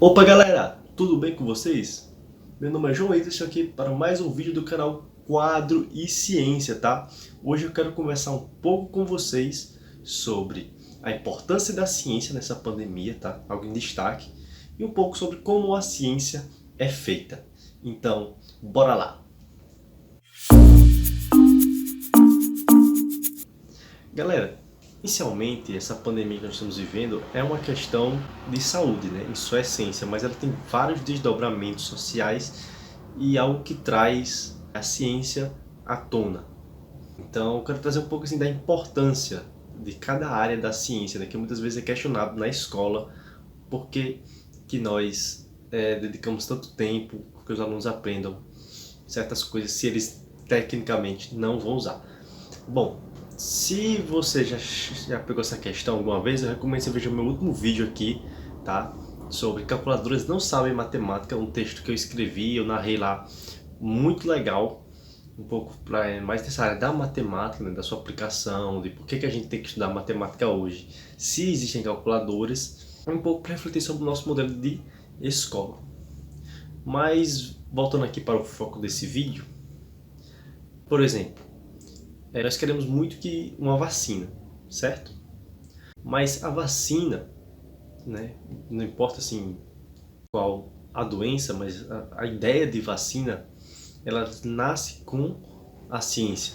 Opa galera, tudo bem com vocês? Meu nome é João e estou aqui para mais um vídeo do canal Quadro e Ciência, tá? Hoje eu quero conversar um pouco com vocês sobre a importância da ciência nessa pandemia, tá? Algo em destaque, e um pouco sobre como a ciência é feita. Então, bora lá! Galera, inicialmente, essa pandemia que nós estamos vivendo é uma questão de saúde, né, em sua essência, mas ela tem vários desdobramentos sociais e algo que traz a ciência à tona. Então, eu quero trazer um pouco assim, da importância de cada área da ciência, né, que muitas vezes é questionado na escola, por que nós dedicamos tanto tempo para que os alunos aprendam certas coisas se eles tecnicamente não vão usar. Bom, se você já pegou essa questão alguma vez, eu recomendo que você veja o meu último vídeo aqui, tá? Sobre calculadoras não sabem matemática, um texto que eu escrevi, eu narrei lá, muito legal, um pouco mais nessa área da matemática, né, da sua aplicação, de por que a gente tem que estudar matemática hoje, se existem calculadoras, um pouco para refletir sobre o nosso modelo de escola. Mas, voltando aqui para o foco desse vídeo, por exemplo, nós queremos muito que uma vacina, certo? Mas a vacina, né, não importa assim qual a doença, mas a ideia de vacina, ela nasce com a ciência.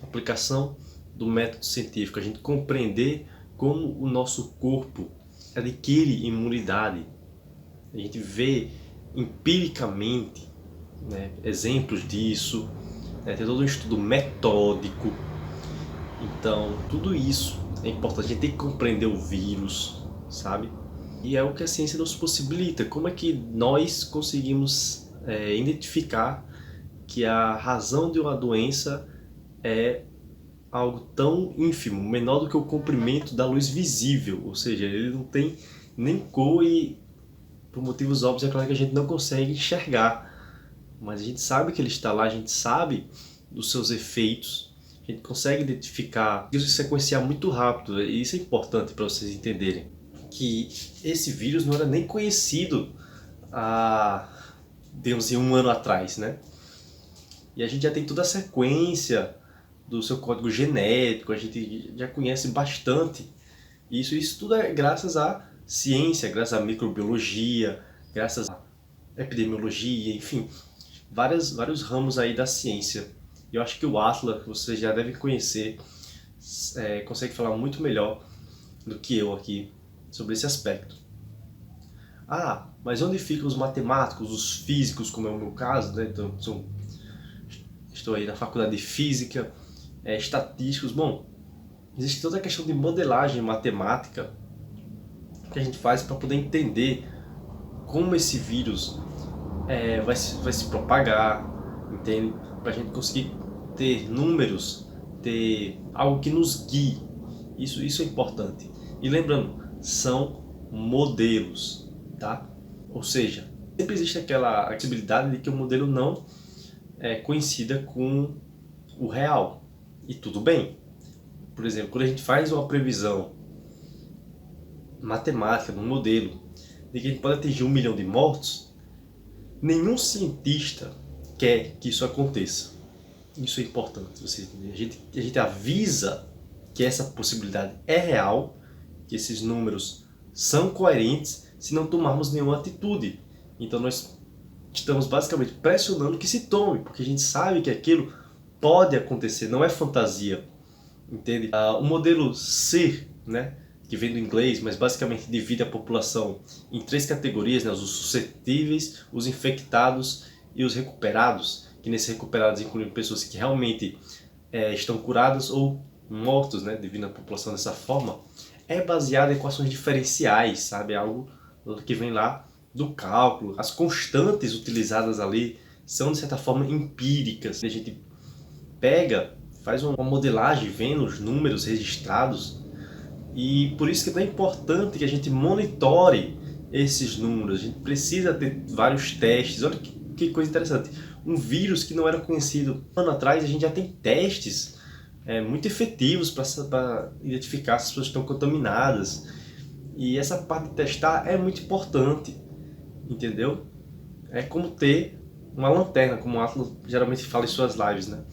A aplicação do método científico, a gente compreender como o nosso corpo adquire imunidade. A gente vê empiricamente, né, exemplos disso. Tem todo um estudo metódico. Então, tudo isso é importante. A gente tem que compreender o vírus, sabe? E é o que a ciência nos possibilita. Como é que nós conseguimos identificar que a razão de uma doença é algo tão ínfimo, menor do que o comprimento da luz visível. Ou seja, ele não tem nem cor e, por motivos óbvios, é claro que a gente não consegue enxergar. Mas a gente sabe que ele está lá, a gente sabe dos seus efeitos, a gente consegue identificar isso e sequenciar muito rápido. E isso é importante para vocês entenderem que esse vírus não era nem conhecido há, digamos assim, um ano atrás, né? E a gente já tem toda a sequência do seu código genético, a gente já conhece bastante isso. Isso tudo é graças à ciência, graças à microbiologia, graças à epidemiologia, enfim, vários ramos aí da ciência. Eu acho que o Atlas, que vocês já devem conhecer, consegue falar muito melhor do que eu aqui sobre esse aspecto. Ah, mas onde ficam os matemáticos, os físicos, como é o meu caso, né? Então, estou aí na faculdade de física, estatísticos. Bom, existe toda a questão de modelagem matemática que a gente faz para poder entender como esse vírus vai se propagar, entende? Para a gente conseguir ter números, ter algo que nos guie. Isso é importante. E lembrando, são modelos, tá? Ou seja, sempre existe aquela possibilidade de que o modelo não coincida com o real. E tudo bem. Por exemplo, quando a gente faz uma previsão matemática no modelo de que a gente pode atingir 1 milhão de mortos, nenhum cientista quer que isso aconteça. Isso é importante. A gente avisa que essa possibilidade é real, que esses números são coerentes, se não tomarmos nenhuma atitude. Então nós estamos basicamente pressionando que se tome, porque a gente sabe que aquilo pode acontecer, não é fantasia. Entende? O modelo C, né, que vem do inglês, mas basicamente divide a população em 3 categorias, né? Os suscetíveis, os infectados e os recuperados, que nesses recuperados incluem pessoas que realmente estão curadas ou mortos, né? Devido à população dessa forma, é baseado em equações diferenciais, sabe? Algo que vem lá do cálculo. As constantes utilizadas ali são, de certa forma, empíricas. A gente pega, faz uma modelagem, vendo os números registrados. E por isso que é tão importante que a gente monitore esses números. A gente precisa ter vários testes. Olha que coisa interessante. Um vírus que não era conhecido um ano atrás, a gente já tem testes muito efetivos para identificar se as pessoas estão contaminadas. E essa parte de testar é muito importante, entendeu? É como ter uma lanterna, como o Atlas geralmente fala em suas lives, né?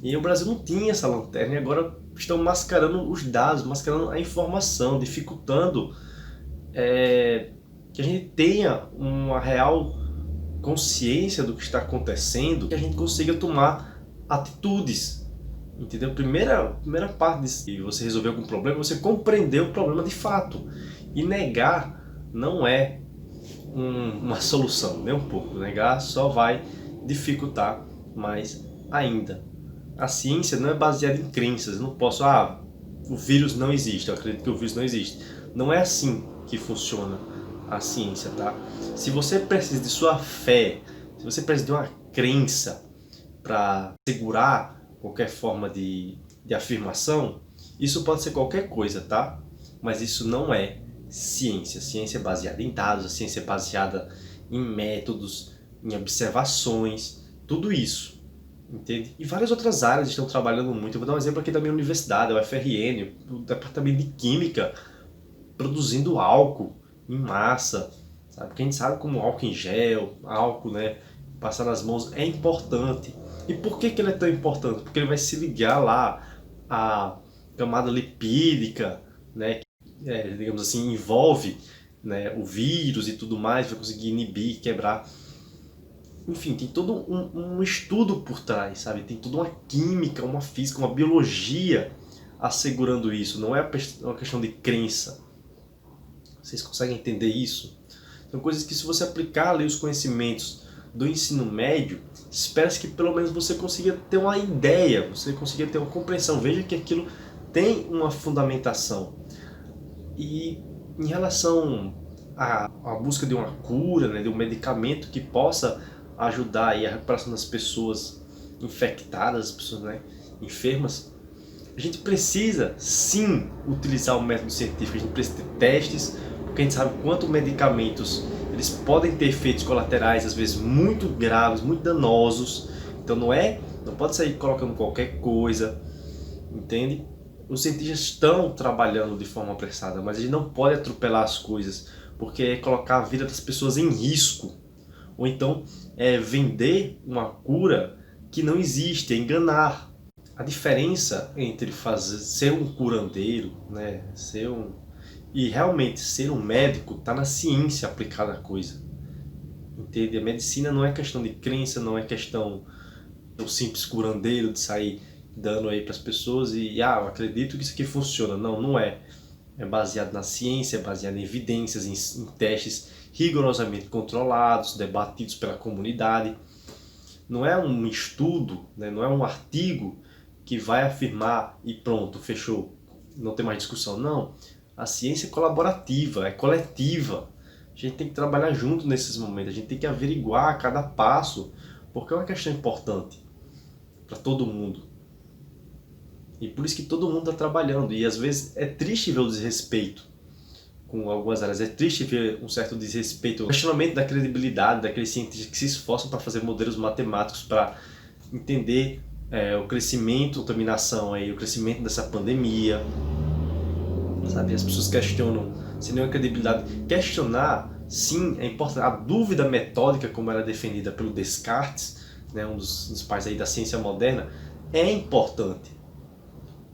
E o Brasil não tinha essa lanterna e agora estão mascarando os dados, mascarando a informação, dificultando que a gente tenha uma real consciência do que está acontecendo, que a gente consiga tomar atitudes, entendeu? Primeira parte de você resolver algum problema é você compreender o problema de fato. E negar não é uma solução, nem um pouco. Negar só vai dificultar mais ainda. A ciência não é baseada em crenças. Eu não posso, o vírus não existe, eu acredito que o vírus não existe. Não é assim que funciona a ciência, tá? Se você precisa de sua fé, se você precisa de uma crença para segurar qualquer forma de afirmação, isso pode ser qualquer coisa, tá? Mas isso não é ciência. Ciência é baseada em dados, a ciência é baseada em métodos, em observações, tudo isso, entende? E várias outras áreas estão trabalhando muito. Eu vou dar um exemplo aqui da minha universidade, a UFRN, o departamento de Química, produzindo álcool em massa, sabe? Porque a gente sabe como álcool em gel, álcool, né, passar nas mãos é importante. E por que ele é tão importante? Porque ele vai se ligar lá à camada lipídica, né, que, digamos assim, envolve, né, o vírus e tudo mais, vai conseguir inibir, quebrar. Enfim, tem todo um estudo por trás, sabe? Tem toda uma química, uma física, uma biologia assegurando isso. Não é uma questão de crença. Vocês conseguem entender isso? São coisas que, se você aplicar ali os conhecimentos do ensino médio, espera-se que pelo menos você consiga ter uma ideia, você consiga ter uma compreensão. Veja que aquilo tem uma fundamentação. E em relação à busca de uma cura, né, de um medicamento que possa ajudar aí a recuperação das pessoas infectadas, as pessoas, né, enfermas, a gente precisa sim utilizar o método científico, a gente precisa ter testes, porque a gente sabe quanto medicamentos eles podem ter efeitos colaterais, às vezes muito graves, muito danosos. Então não pode sair colocando qualquer coisa, entende? Os cientistas estão trabalhando de forma apressada, mas a gente não pode atropelar as coisas, porque é colocar a vida das pessoas em risco. Ou então vender uma cura que não existe, é enganar. A diferença entre ser um curandeiro, né, e realmente ser um médico está na ciência aplicada à coisa. Entende? A medicina não é questão de crença, não é questão do simples curandeiro de sair dando aí para as pessoas e eu acredito que isso aqui funciona. Não, não é. É baseado na ciência, é baseado em evidências, em testes rigorosamente controlados, debatidos pela comunidade. Não é um estudo, né, não é um artigo que vai afirmar e pronto, fechou, não tem mais discussão. Não, a ciência é colaborativa, é coletiva. A gente tem que trabalhar junto nesses momentos, a gente tem que averiguar cada passo, porque é uma questão importante para todo mundo. E por isso que todo mundo está trabalhando. E às vezes é triste ver o desrespeito com algumas áreas. É triste ver um certo desrespeito, o questionamento da credibilidade daqueles cientistas que se esforçam para fazer modelos matemáticos para entender o crescimento, a contaminação, o crescimento dessa pandemia. Sabe? As pessoas questionam sem nenhuma credibilidade. Questionar, sim, é importante. A dúvida metódica, como era defendida pelo Descartes, né, um dos pais aí da ciência moderna, é importante.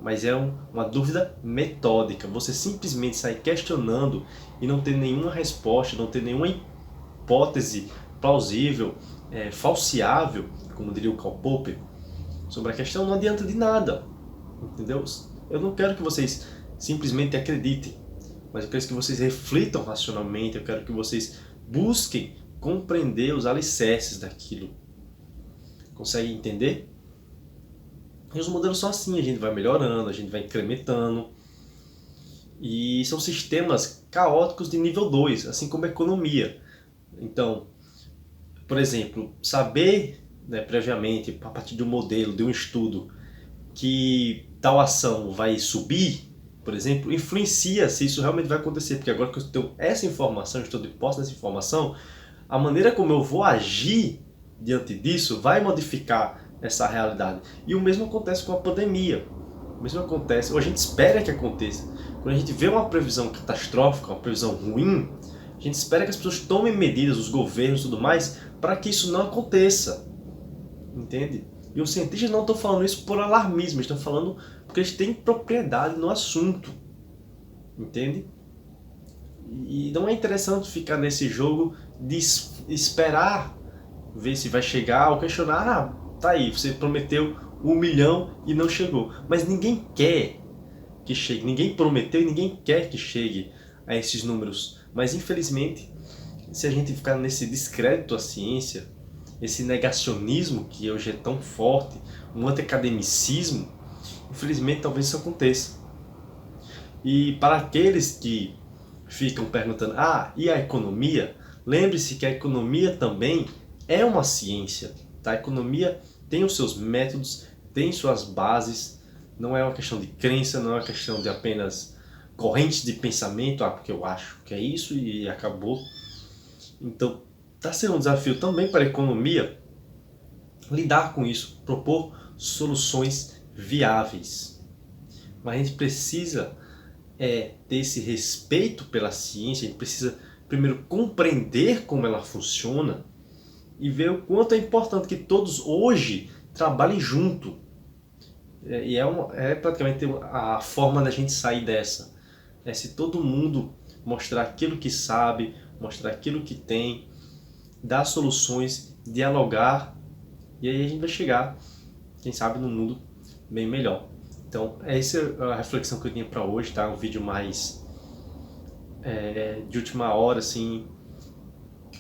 Mas é uma dúvida metódica. Você simplesmente sair questionando e não ter nenhuma resposta, não ter nenhuma hipótese plausível, falseável, como diria o Karl Popper, sobre a questão, não adianta de nada. Entendeu? Eu não quero que vocês simplesmente acreditem, mas eu quero que vocês reflitam racionalmente, eu quero que vocês busquem compreender os alicerces daquilo. Conseguem entender? E os modelos são assim, a gente vai melhorando, a gente vai incrementando. E são sistemas caóticos de nível 2, assim como a economia. Então, por exemplo, saber, né, previamente, a partir de um modelo, de um estudo, que tal ação vai subir, por exemplo, influencia se isso realmente vai acontecer. Porque agora que eu tenho essa informação, estou de posse dessa informação, a maneira como eu vou agir diante disso vai modificar essa realidade. E o mesmo acontece com a pandemia. mesmo acontece, ou a gente espera que aconteça. Quando a gente vê uma previsão catastrófica, uma previsão ruim, a gente espera que as pessoas tomem medidas, os governos e tudo mais, para que isso não aconteça. Entende? E os cientistas não estão falando isso por alarmismo, estão falando porque eles têm propriedade no assunto. Entende? E não é interessante ficar nesse jogo de esperar ver se vai chegar ou questionar. Ah, tá aí, você prometeu 1 milhão e não chegou. Mas ninguém quer que chegue, ninguém prometeu e ninguém quer que chegue a esses números. Mas infelizmente, se a gente ficar nesse descrédito à ciência, esse negacionismo que hoje é tão forte, um anti-academicismo, infelizmente talvez isso aconteça. E para aqueles que ficam perguntando, ah, e a economia? Lembre-se que a economia também é uma ciência, tá? A economia tem os seus métodos, tem suas bases, não é uma questão de crença, não é uma questão de apenas correntes de pensamento, ah, porque eu acho que é isso e acabou. Então, está sendo um desafio também para a economia lidar com isso, propor soluções viáveis. Mas a gente precisa ter esse respeito pela ciência, a gente precisa primeiro compreender como ela funciona e ver o quanto é importante que todos hoje trabalhem junto. E é praticamente a forma da gente sair dessa. É se todo mundo mostrar aquilo que sabe, mostrar aquilo que tem, dar soluções, dialogar, e aí a gente vai chegar, quem sabe, num mundo bem melhor. Então, essa é a reflexão que eu tinha para hoje, tá? Um vídeo mais de última hora, assim,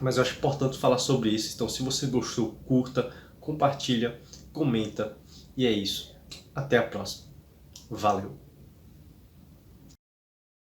mas eu acho importante falar sobre isso. Então, se você gostou, curta, compartilha, comenta, e é isso. Até a próxima. Valeu!